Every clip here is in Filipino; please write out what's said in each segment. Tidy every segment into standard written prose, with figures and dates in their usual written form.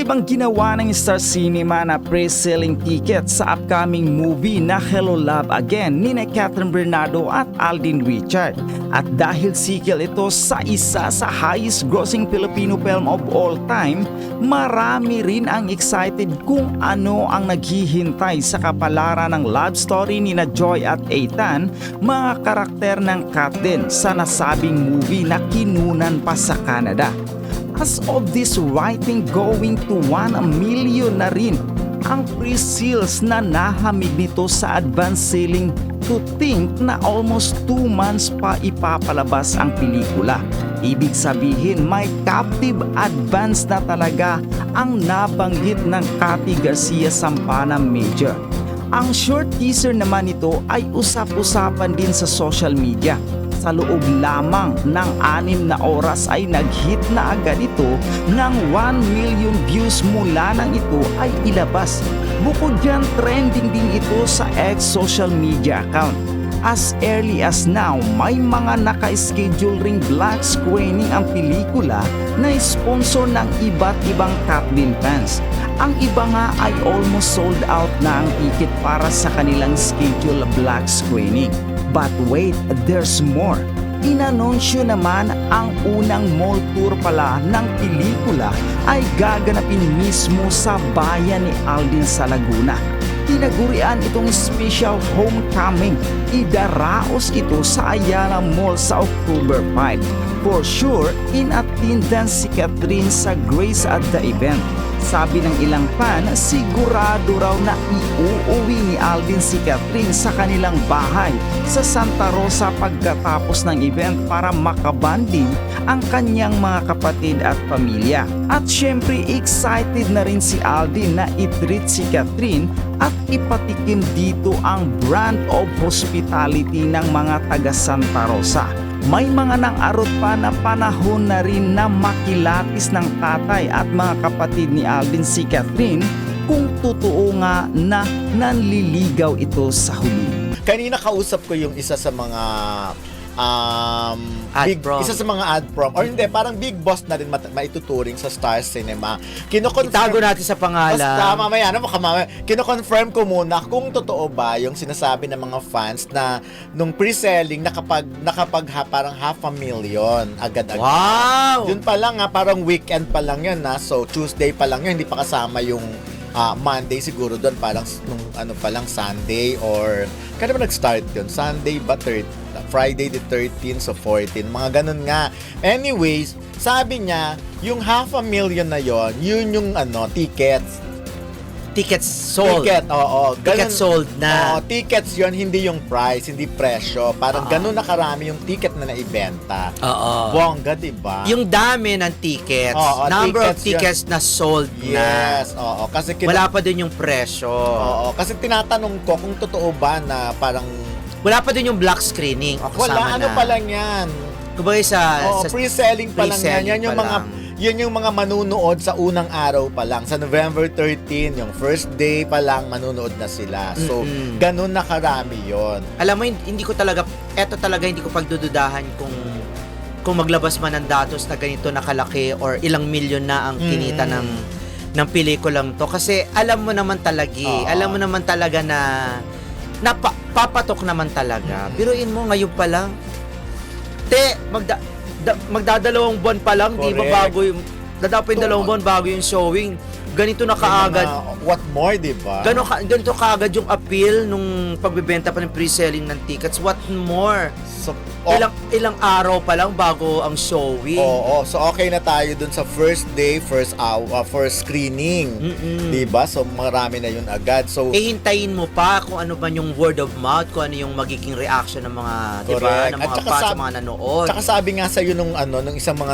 Kakaibang ginawa ng Star Cinema na pre-selling tickets sa upcoming movie na Hello Love Again ni Catherine Bernardo at Alden Richard. At dahil sequel ito sa isa sa highest grossing Filipino film of all time, marami rin ang excited kung ano ang naghihintay sa kapalaran ng love story ni na Joy at Ethan, mga karakter ng Kat din sa nasabing movie na kinunan pa sa Canada. As of this writing, going to 1 million na rin ang pre-sales na nahamig nito sa advance selling, to think na almost 2 months pa ipapalabas ang pelikula. Ibig sabihin may captive advance na talaga ang nabanggit ng Cathy Garcia Sampana Major. Ang short teaser naman nito ay usap-usapan din sa social media. Sa loob lamang ng 6 na oras ay nag-hit na agad ito ng 1 million views mula nang ito ay ilabas. Bukod dyan, trending din ito sa X social media account. As early as now, may mga naka-schedule ring black screening ang pelikula na sponsor ng iba't ibang Kat din fans. Ang iba nga ay almost sold out na ang ticket para sa kanilang schedule black screening. But wait, there's more. Inanunsyo naman ang unang mall tour pala ng pelikula ay gaganapin mismo sa bayan ni Alden sa Laguna. Tinagurian itong special homecoming. Idaraos ito sa Ayala Mall sa October 5. For sure, in attendance si Catherine sa Grace at the event. Sabi ng ilang fan, sigurado raw na iuuwi ni Alden si Catherine sa kanilang bahay sa Santa Rosa pagkatapos ng event para makabanding ang kanyang mga kapatid at pamilya. At syempre excited na rin si Alden na i-treat si Catherine at ipatikim dito ang brand of hospitality ng mga taga Santa Rosa. May mga nang-arot pa na panahon na rin na makilatis ng tatay at mga kapatid ni Alden si Catherine kung totoo nga na nanliligaw ito sa huli. Kanina kausap ko yung isa sa mga isa sa mga ad prom or hindi, parang big boss na rin maituturing sa Star Cinema. Itago natin sa pangalan. Basta mamaya, kino-confirm ko muna kung totoo ba yung sinasabi ng mga fans na nung pre-selling parang 500,000 agad-agad. Wow! Yun pa lang parang weekend pa lang yun so Tuesday pa lang yun, hindi pa kasama yung Monday siguro doon, parang nung pa lang Sunday or kaya naman nag-start yun? Sunday ba? Friday the 13th, so 14. Mga ganun nga. Anyways, sabi niya, yung 500,000 na yon, yun yung tickets. Tickets sold. Tickets sold na. Tickets yon, hindi yung price, hindi presyo. Parang ganun na karami yung ticket na naibenta. Bongga, diba? Yung dami ng tickets. Number of tickets na sold na. Yes, kasi wala pa din yung presyo. Kasi tinatanong ko kung totoo ba na parang wala pa din yung black screening. Wala, pa lang yan. Kumbaga sa pre-selling pa lang yan. Yan yung mga manunood sa unang araw pa lang. Sa November 13, yung first day pa lang, manunood na sila. So, ganun na karami yon. Alam mo, hindi ko pagdududahan kung maglabas man ng datos na ganito na kalaki or ilang milyon na ang kinita ng pelikulang to. Kasi alam mo naman talaga na papatok naman talaga. Biruin mo, ngayon pa lang. Magdadalawang buwan pa lang, di ba, bago yung dadapin 2 buwan bago yung showing. Ganito na kaagad. What more, di ba? Ganito kaagad yung appeal nung pagbebenta pa ng pre-selling ng tickets. What more? So, ilang araw pa lang bago ang showing. So okay na tayo dun sa first day, first screening. Di ba? So marami na yun agad. So hintayin mo pa kung ano ba yung word of mouth, kung ano yung magiging reaction ng mga, di ba, ng mga fans, mga nanood. Tsaka sabi nga sa nung isang mga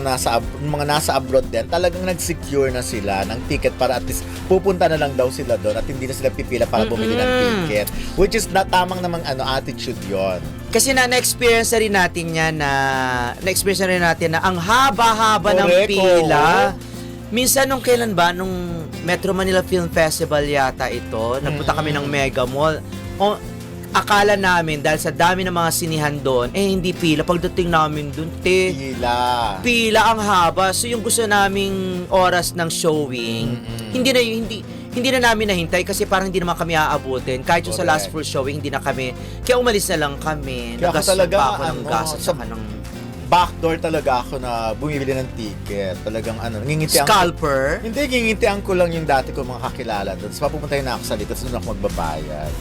nasa abroad din, talagang nag-secure na sila ng ticket para at least pupunta na lang daw sila doon at hindi na sila pipila para bumili ng ticket. Which is tamang namang attitude yon. Kasi na-experience na rin natin na ang haba-haba ng pila. Minsan nung kailan ba, nung Metro Manila Film Festival yata ito, nagpunta kami ng Mega Mall. akala namin dahil sa dami ng mga sinihan doon, hindi pila. Pagdating namin doon, pila ang haba. So yung gusto naming oras ng showing, hindi na namin nahintay kasi parang hindi naman kami aabutin. Kahit yung sa last full showing, hindi na kami. Kaya umalis na lang kami. Kaya ako Nagastos talaga, pa ako ng gas at saka ng backdoor talaga ako na bumibili ng ticket. Talagang nangingintian scalper. Hindi, ngingintian ko lang yung dati ko mga kakilala doon. Tapos papupuntahin na ako sa litas, doon ako magbabayad.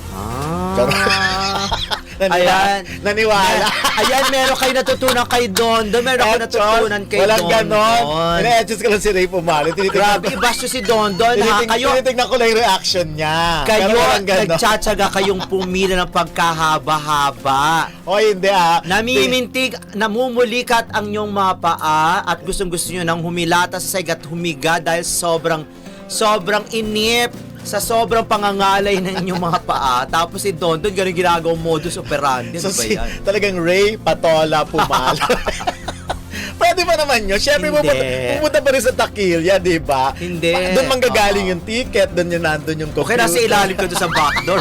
Naniwala. Ayan, meron kayo natutunan kay Don. Meron ako natutunan kay Don. Walang ganon. Ina-adjust ko lang si Ray Pumalo. Grabe, ibasyo si Don. Tinitignan ko lang yung reaction niya. Kayo, nagtsatsaga kayong pumila ng pagkahaba-haba. O hindi Namimintig, namumulikat ang inyong mga paa at gustong-gusto nyo nang humilata sa sahig at humiga dahil sobrang inip sa sobrang pangangalay ng inyong mga paa. Tapos si Don, ganun ginagawang modus operandi. So, ba yan? talagang Ray Patola Pumalo. Pwede ba naman yun? Siyempre, pupunta pa rin sa Takilya, di ba? Hindi. Doon manggagaling yung ticket, doon yung nandun yung computer. Okay, nasa ilalim ko doon sa backdoor.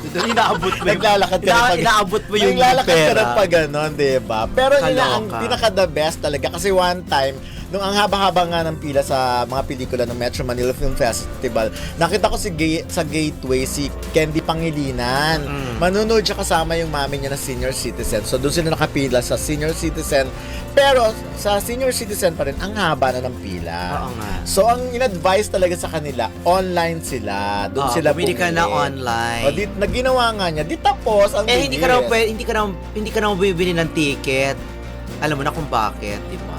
Doon inaabot mo naglalakad ka na inaabot mo yung naglalakad pera. ka na pa gano'n, di ba? Pero yun na ang Kaloka. pinaka-the best talaga. Kasi one time, nung ang haba-haba nga ng pila sa mga pelikula ng Metro Manila Film Festival, nakita ko sa gateway si Candy Pangilinan. Manunood siya kasama yung mami niya na senior citizen. So doon sila nakapila sa senior citizen. Pero sa senior citizen pa rin, ang haba na ng pila. Oo nga. So ang in-advise talaga sa kanila, online sila. Doon sila bumili ka na bumili. online. O, naginawa nga niya. Di tapos ang hindi ka na bibili ng ticket. Alam mo na kung bakit, di ba?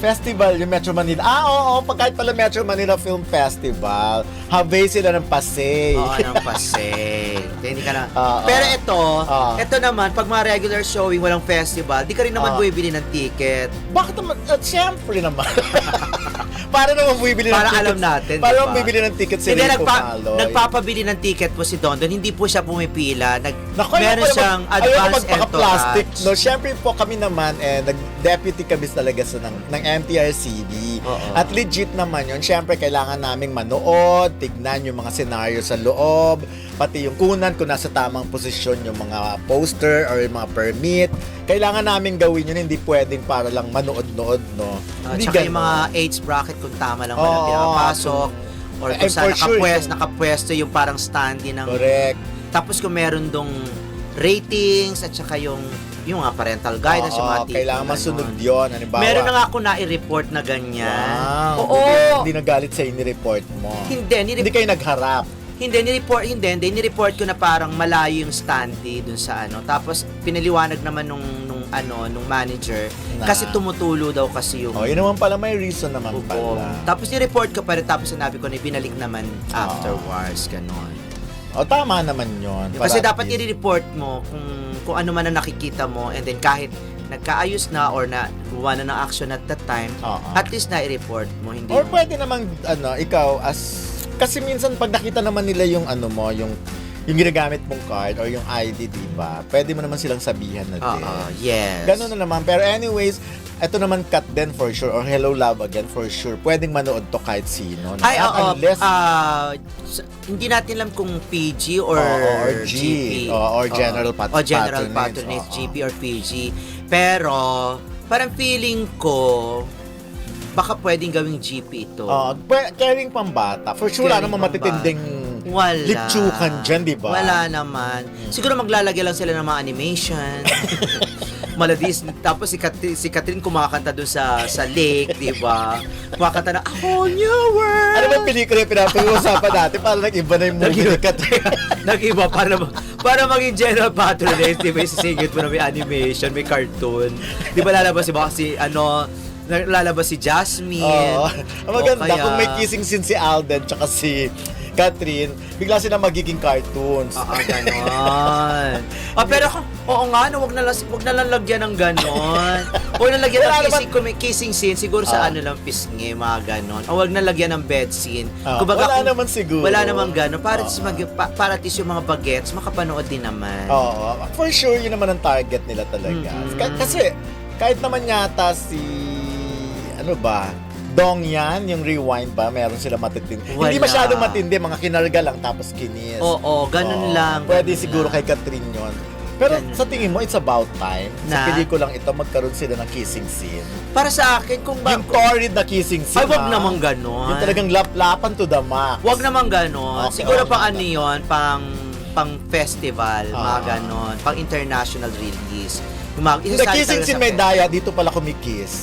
Festival, yung Metro Manila. Oo, kahit pala Metro Manila Film Festival, habay sila ng pasay. Oo, ng pasay. Kaya hindi ka na. Oo. Pero ito naman, pag mga regular showing, walang festival, di ka rin naman bibili ng ticket. Bakit naman? Siyempre naman. Para naman bibili ng Para ticket. alam natin, Para diba? naman bibili ng ticket si Hindi, Ray Pumalo. nagpapabili ng ticket po si Dondon. Hindi po siya pumipila. Naku, Meron siyang advance magpaka-plastic. entourage. No, syempre po kami naman, nag-deputy kami talaga ng MTRCB. Oo. At legit naman yun. Syempre, kailangan naming manood, tignan yung mga senaryo sa loob, pati yung kunan kung nasa tamang posisyon yung mga poster or yung mga permit. Kailangan namin gawin yun, hindi pwedeng para lang manood-nood, no? Hindi Tsaka yung ganon. mga age bracket kung tama lang walang pinapasok. Or kung saan for sure, nakapwesto yung parang standee ng... Correct. Tapos kung meron dong ratings at saka yung mga parental guidance, yung mga tipo. Kailangan masunod yun. Halimbawa, Meron na nga ako na-report na ganyan. Wow. Oo. Hindi nagalit sa'yo ni-report mo. Hindi kayo nagharap. Ni-report ko na parang malayo yung standee dun sa ano. Tapos pinaliwanag naman nung manager kasi tumutulo daw kasi yung Yun naman pala, may reason naman bubong. pala. Tapos ni-report ko pa rin, tapos sinabi ko na binalik naman afterwards, ganon. Tama naman yun. Kasi dapat i-report mo kung ano man ang nakikita mo, and then kahit nagkaayos na or na gawa na ng action at that time, at least na i-report mo. Hindi Or mo- pwede namang, ikaw kasi minsan pag nakita naman nila yung yung ginagamit mong card or yung ID, diba? Pwede mo naman silang sabihan na din. yes. Ganun na naman. Pero anyways, eto naman Cut Den for sure or Hello Love Again for sure. Pwedeng manood to kahit sino. No? Ay, oo. Unless, Hindi natin alam kung PG or or G. GP. Or General O General Patronage. Patronage, GP or PG. Pero, parang feeling ko, baka pwedeng gawing GP ito. Caring pambata. For sure, wala Caring namang pambata. matitinding Wala. litsukan dyan, di ba? Wala naman. Siguro maglalagay lang sila ng mga animation. Maladis. Tapos si Catherine kumakanta doon sa lake, di ba? Kumakanta na, A Whole New World! Ano ba pelikula yung pinapag-uusapan natin? Parang nag-iba na yung movie ni Catherine. Nag-iba para maging General Patronage, di ba? Isisingit mo na may animation, may cartoon. Di ba lalabas lalabas si Jasmine. Ang maganda, O kaya- kung may kissing scene si Alden tsaka si Catherine, bigla sila magiging cartoons. Ganon. Pero oo nga, no, wag na lang lagyan ng ganon. Huwag na lagyan Wala ng kissing, kung may kissing scene, siguro sa ano lang, pisngi, mga ganon. O wag na lagyan ng bed scene. Wala naman siguro. Wala naman ganon. Para at least yung mga bagets, makapanood din naman. Oo. For sure, yun naman ang target nila talaga. Kasi, kahit naman yata Dong yan, yung rewind ba, meron sila matitindi. Hindi Wala. masyadong matindi, mga kinarga lang tapos kinis. Oo, ganun Oo. lang. Pwede ganun siguro lang. kay Catherine yun. Pero Ganun. sa tingin mo, it's about time. Sa Na? pelikulang ito, magkaroon sila ng kissing scene. Para sa akin, kung ba... Yung torrid na kissing scene, Ay, wag ha? naman ganon. Yung talagang laplapan to the max. Wag naman ganon. Okay, Siguro okay. pang ano yun, pang festival, mga Ah. ganon. Pang international release. Yung mga, Hindi, isasali kissing talaga scene sa may fest. daya, dito pala kumikiss.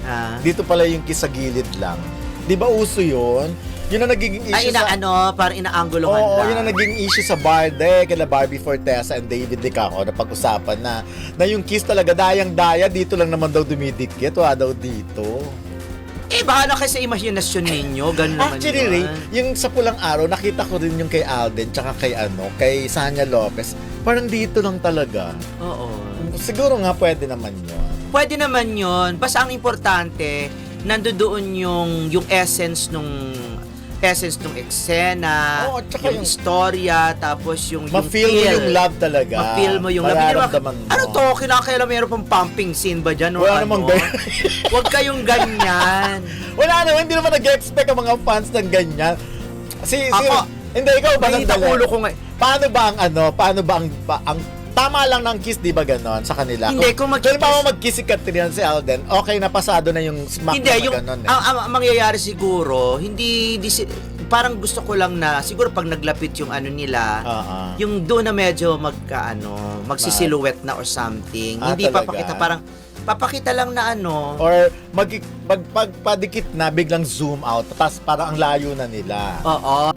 Ah. Dito pala yung kiss sa gilid lang. Di ba uso yun? Yun ang nagiging issue Ay, sa... parang inaangguluhan Oo, lang. yun ang naging issue sa Barde, kila Barbie Fortesa and David Dicaco na pag-usapan na yung kiss talaga dayang-daya, dito lang naman daw dumidikit, wala daw dito. Eh, bahala kayo sa imahinasyon ninyo. Ganun naman Actually, yun. Ray, yung sa Pulang Araw, nakita ko rin yung kay Alden, tsaka kay Sanya Lopez. Parang dito lang talaga. Oo. Siguro nga pwede naman yun. Pwede naman yun. Basta ang importante, nandoon yung essence nung eksena, Oo, tsaka yung yung- istorya, tapos yung Ma-feel mo yung love talaga. Ma-feel mo yung love. Hindi naman- Mararamdaman mo. Ano to? Kinakailan meron pang pumping scene ba dyan? O Wala ano? namang ganyan. Huwag kayong ganyan. Wala naman, hindi naman nag-expect ang mga fans ng ganyan. Ako, hindi, ikaw ba Mainit ang ulo ko nga. Paano ba ang tama lang ng kiss, di ba ganon, sa kanila? Hindi, kung mag-kiss- Halimbawa mag-kiss si Catherine at si Alden, okay na pasado na yung smack Hindi, na yung, ganon eh. ang mangyayari siguro, parang gusto ko lang na, siguro pag naglapit yung ano nila, yung doon na medyo magsisiluwet na or something. Ah, Hindi talaga? papakita, parang papakita lang na ano. Or pagpadikit na, biglang zoom out, tapos parang ang layo na nila. Oo.